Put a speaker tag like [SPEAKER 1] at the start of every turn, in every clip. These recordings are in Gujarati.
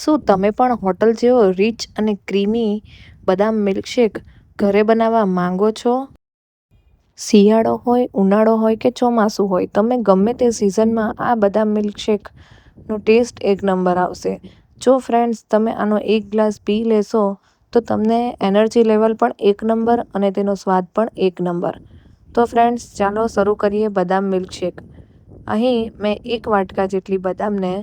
[SPEAKER 1] શું તમે પણ હોટલ જેવો રીચ અને ક્રીમી બદામ મિલ્કશેક ઘરે બનાવવા માંગો છો? શિયાળો હોય, ઉનાળો હોય કે ચોમાસું હોય, તમે ગમે તે સિઝનમાં આ બદામ મિલ્કશેકનો ટેસ્ટ એક નંબર આવશે. જો ફ્રેન્ડ્સ તમે આનો એક ગ્લાસ પી લેશો તો તમને એનર્જી લેવલ પણ એક નંબર અને તેનો સ્વાદ પણ એક નંબર. તો ફ્રેન્ડ્સ ચાલો શરૂ કરીએ બદામ મિલ્કશેક. અહીં મેં 1 વાટકા જેટલી બદામને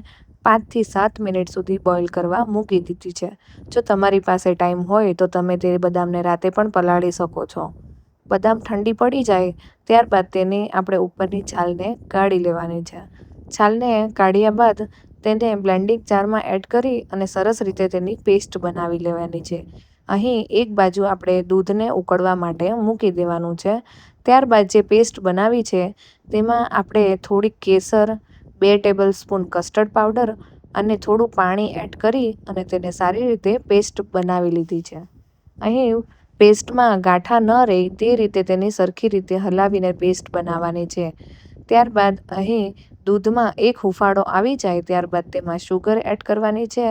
[SPEAKER 1] 5 થી 7 મિનિટ સુધી બોઇલ કરવા મૂકી દીધી છે. જો તમારી પાસે ટાઈમ હોય તો તમે તે બદામને રાતે પણ પલાળી શકો છો. બદામ ઠંડી પડી જાય ત્યારબાદ તેની આપણે ઉપરની છાલને કાઢી લેવાની છે. છાલને કાઢ્યા બાદ તેને બ્લેન્ડિંગ જારમાં એડ કરી અને સરસ રીતે તેની પેસ્ટ બનાવી લેવાની છે. અહીં એક બાજુ આપણે દૂધને ઉકળવા માટે મૂકી દેવાનું છે. ત્યારબાદ જે પેસ્ટ બનાવી છે તેમાં આપણે થોડીક કેસર, 2 ટેબલસ્પૂન કસ્ટર્ડ પાવડર અને થોડું પાણી એડ કરી અને તેને સારી રીતે પેસ્ટ બનાવી લીધી છે. અહીં પેસ્ટમાં ગાંઠા ન રહે તે રીતે તેની સરખી રીતે હલાવીને પેસ્ટ બનાવવાની છે. ત્યારબાદ અહીં દૂધમાં એક હુંફાળો આવી જાય ત્યારબાદ તેમાં શુગર એડ કરવાની છે.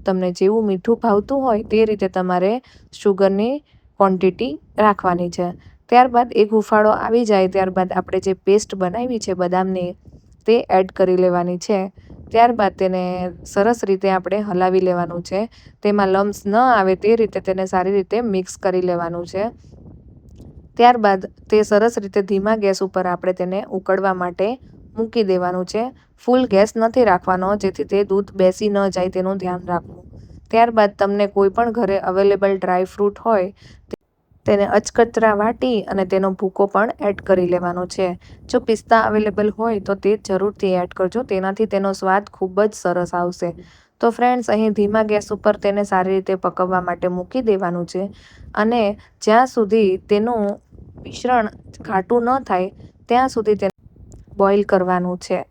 [SPEAKER 1] તમને જેવું મીઠું ભાવતું હોય તે રીતે તમારે શુગરની ક્વોન્ટિટી રાખવાની છે. ત્યારબાદ એક હુંફાળો આવી જાય ત્યારબાદ આપણે જે પેસ્ટ બનાવી છે બદામની તે એડ કરી લેવાની છે. ત્યારબાદ તેને સરસ રીતે આપણે હલાવી લેવાનું છે. તેમાં લમ્સ ન આવે તે રીતે તેને સારી રીતે મિક્સ કરી લેવાનું છે. ત્યારબાદ તે સરસ રીતે ધીમા ગેસ ઉપર આપણે તેને ઉકળવા માટે મૂકી દેવાનું છે. ફૂલ ગેસ નથી રાખવાનો જેથી તે દૂધ બેસી ન જાય તેનું ધ્યાન રાખવું. ત્યારબાદ તમને કોઈ પણ ઘરે અવેલેબલ ડ્રાય ફ્રૂટ હોય તેને અચકચરા વાટી અને તેનો ભૂકો પણ એડ કરી લેવાનો છે. જો પિસ્તા અવેલેબલ હોય તો તે જરૂરથી એડ કરજો, તેનાથી તેનો સ્વાદ ખૂબ જ સરસ આવશે. તો ફ્રેન્ડ્સ અહીં ધીમા ગેસ ઉપર તેને સારી રીતે પકવવા માટે મૂકી દેવાનું છે અને જ્યાં સુધી તેનું મિશ્રણ ઘાટું ન થાય ત્યાં સુધી તેને બોઇલ કરવાનું છે.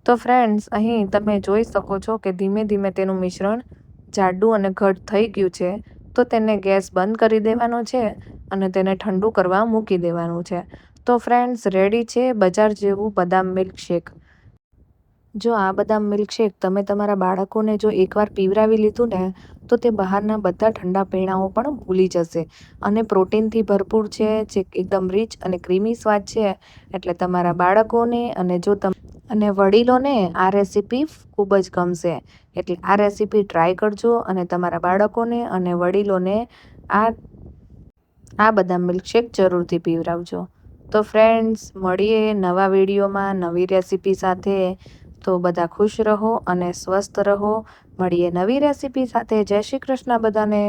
[SPEAKER 1] તો ફ્રેન્ડ્સ અહીં તમે જોઈ શકો છો કે ધીમે ધીમે તેનું મિશ્રણ જાડું અને ઘટ થઈ ગયું છે. તો તેને ગેસ બંધ કરી દેવાનો છે અને તેને ઠંડુ કરવા મૂકી દેવાનું છે. તો ફ્રેન્ડ્સ રેડી છે બજાર જેવું બદામ મિલ્કશેક. જો આ બદામ મિલ્કશેક તમે તમારા બાળકોને જો એકવાર પીવડાવી લીધું ને તો તે બહારના બધા ઠંડા પીણાઓ પણ ભૂલી જશે અને પ્રોટીનથી ભરપૂર છે, જે એકદમ રીચ અને ક્રીમી સ્વાદ છે. એટલે તમારા બાળકોને અને અને વડીલોને આ રેસીપી ખૂબ જ ગમશે. એટલે આ રેસીપી ટ્રાય કરજો અને તમારા બાળકોને અને વડીલોને આ બદામ મિલ્કશેક જરૂરથી પીવડાવજો. તો ફ્રેન્ડ્સ મળીએ નવા વિડીયોમાં નવી રેસીપી સાથે. તો બધા ખુશ રહો અને સ્વસ્થ રહો. મળીએ નવી રેસીપી સાથે. જય શ્રી કૃષ્ણ બધાને.